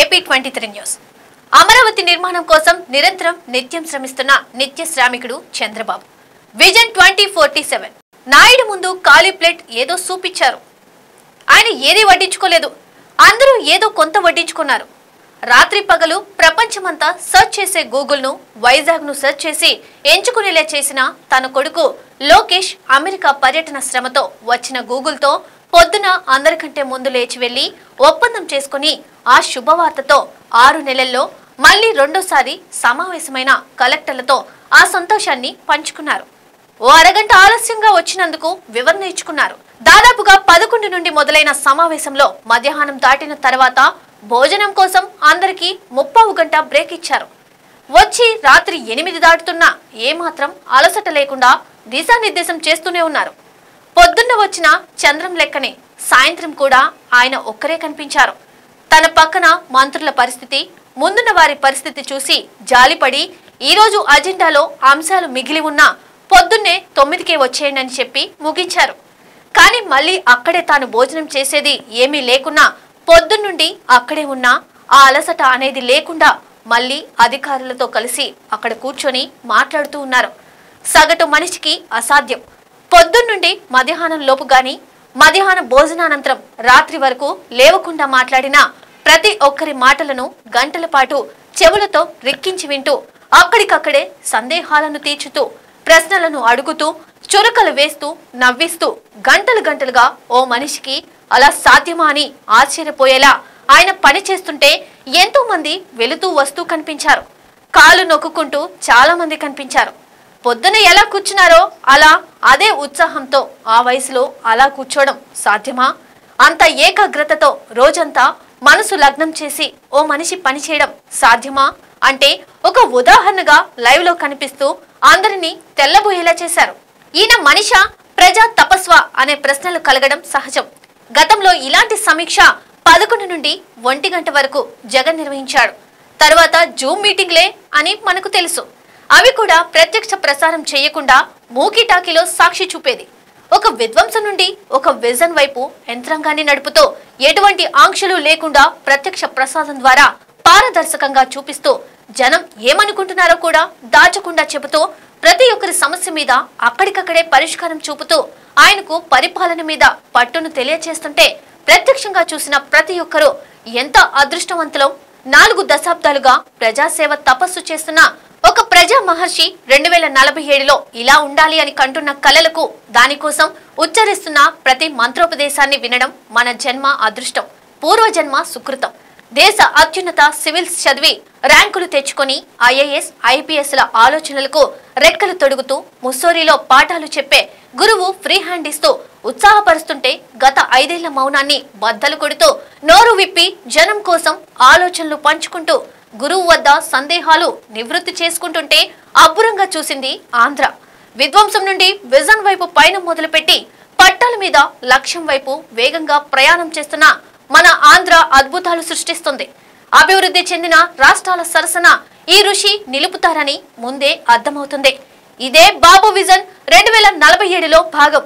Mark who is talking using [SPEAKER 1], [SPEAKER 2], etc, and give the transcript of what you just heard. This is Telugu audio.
[SPEAKER 1] AP 23 news. అమరావతి నిర్మాణం కోసం నిత్యం శ్రమిస్తున్న నిత్య శ్రామికుడు చంద్రబాబు. విజన్ 2047 నాయుడు ముందు ఖాళీ ప్లేట్ ఏదో చూపించారు. ఆయన ఏది వడ్డించుకోలేదు. అందరూ ఏదో కొంత వడ్డించుకున్నారు. రాత్రి పగలు ప్రపంచమంతా సర్చ్ చేసే గూగుల్ను వైజాగ్ను సర్చ్ చేసి ఎంచుకునేలా చేసిన తన కొడుకు లోకేష్ అమెరికా పర్యటన శ్రమతో వచ్చిన గూగుల్తో పొద్దున అందరికంటే ముందు లేచి వెళ్లి ఒప్పందం చేసుకుని ఆ శుభవార్తతో 6 నెలల్లో మళ్లీ రెండోసారి సమావేశమైన కలెక్టర్లతో ఆ సంతోషాన్ని పంచుకున్నారు. ఓ అరగంట ఆలస్యంగా వచ్చినందుకు వివరణ ఇచ్చుకున్నారు. దాదాపుగా 11 నుండి మొదలైన సమావేశంలో మధ్యాహ్నం దాటిన తర్వాత భోజనం కోసం అందరికీ 30 గంట బ్రేక్ ఇచ్చారు. వచ్చి రాత్రి 8 దాటుతున్నా ఏమాత్రం అలసట లేకుండా దిశానిర్దేశం చేస్తూనే ఉన్నారు. పొద్దున్న వచ్చిన చంద్రం లెక్కనే సాయంత్రం కూడా ఆయన ఒక్కరే కనిపించారు. తన పక్కన మంత్రుల పరిస్థితి, ముందున్న వారి పరిస్థితి చూసి జాలిపడి ఈరోజు అజెండాలో అంశాలు మిగిలి ఉన్నా పొద్దున్నే 9కే వచ్చేయండి అని చెప్పి ముగించారు. కానీ మళ్ళీ అక్కడే తాను భోజనం చేసేది ఏమీ లేకున్నా పొద్దున్నుండి అక్కడే ఉన్నా ఆ అలసట అనేది లేకుండా మళ్ళీ అధికారులతో కలిసి అక్కడ కూర్చొని మాట్లాడుతూ ఉన్నారు. సగటు మనిషికి అసాధ్యం. పొద్దున్నుండి మధ్యాహ్నం లోపు గాని మధ్యాహ్న భోజనానంతరం రాత్రి వరకు లేవకుండా మాట్లాడిన ప్రతి ఒక్కరి మాటలను గంటల పాటు చెవులతో రిక్కించి వింటూ అక్కడికక్కడే సందేహాలను తీర్చుతూ ప్రశ్నలను అడుగుతూ చురకలు వేస్తూ నవ్విస్తూ గంటలుగా ఓ మనిషికి అలా సాధ్యమా అని ఆశ్చర్యపోయేలా ఆయన పని చేస్తుంటే ఎంతో మంది వెళుతూ వస్తూ కనిపించారు. కాలు నొక్కుంటూ చాలా మంది కనిపించారు. పొద్దున ఎలా కూర్చున్నారో అలా అదే ఉత్సాహంతో ఆ వయసులో అలా కూర్చోవడం సాధ్యమా? అంత ఏకాగ్రతతో రోజంతా మనసు లగ్నం చేసి ఓ మనిషి పనిచేయడం సాధ్యమా అంటే ఒక ఉదాహరణగా లైవ్ లో కనిపిస్తూ అందరినీ తెల్లబోయేలా చేశారు. ఈయన మనిషా, ప్రజా తపస్వా అనే ప్రశ్నలు కలగడం సహజం. గతంలో ఇలాంటి సమీక్ష 11 నుండి 1 గంట వరకు జగన్ నిర్వహించాడు. తర్వాత జూమ్ మీటింగ్లే అని మనకు తెలుసు. అవి కూడా ప్రత్యక్ష ప్రసారం చేయకుండా మూకీటాకీలో సాక్షి చూపేది. ఒక విధ్వంసం నుండి ఒక విజన్ వైపు యంత్రాంగాన్ని నడుపుతూ ఎటువంటి ఆంక్షలు లేకుండా ప్రత్యక్ష ప్రసారం ద్వారా పారదర్శకంగా చూపిస్తూ జనం ఏమనుకుంటున్నారో కూడా దాచకుండా చెబుతూ ప్రతి ఒక్కరి సమస్య మీద అక్కడికక్కడే పరిష్కారం చూపుతూ ఆయనకు పరిపాలన మీద పట్టును తెలియచేస్తుంటే ప్రత్యక్షంగా చూసిన ప్రతి ఒక్కరూ ఎంత అదృష్టవంతులం. 4 దశాబ్దాలుగా ప్రజాసేవ తపస్సు చేస్తున్న ఒక ప్రజా మహర్షి 2047లో ఇలా ఉండాలి అని కంటున్న కలలకు దానికోసం ఉచ్చరిస్తున్న ప్రతి మంత్రోపదేశాన్ని వినడం మన జన్మ అదృష్టం, పూర్వజన్మ సుకృతం. దేశ అత్యున్నత సివిల్స్ చదివి ర్యాంకులు తెచ్చుకొని ఐఏఎస్ ఐపీఎస్ల ఆలోచనలకు రెక్కలు తొడుగుతూ ముస్సోరీలో పాఠాలు చెప్పే గురువు ఫ్రీ హ్యాండ్ ఇస్తూ ఉత్సాహపరుస్తుంటే గత 5 ఏళ్ల మౌనాన్ని బద్దలు కొడుతూ నోరు విప్పి జనం కోసం ఆలోచనలు పంచుకుంటూ గురువు వద్ద సందేహాలు నివృత్తి చేసుకుంటుంటే అబ్బురంగా చూసింది ఆంధ్ర. విధ్వంసం నుండి విజన్ వైపు పైన మొదలుపెట్టి పట్టాల మీద లక్ష్యం వైపు వేగంగా ప్రయాణం చేస్తున్న మన ఆంధ్ర అద్భుతాలు సృష్టిస్తుంది. అభివృద్ధి చెందిన రాష్ట్రాల సరసన ఈ ఋషి నిలుపుతారని ముందే అర్థమవుతుంది. ఇదే బాబు విజన్ 2047లో భాగం.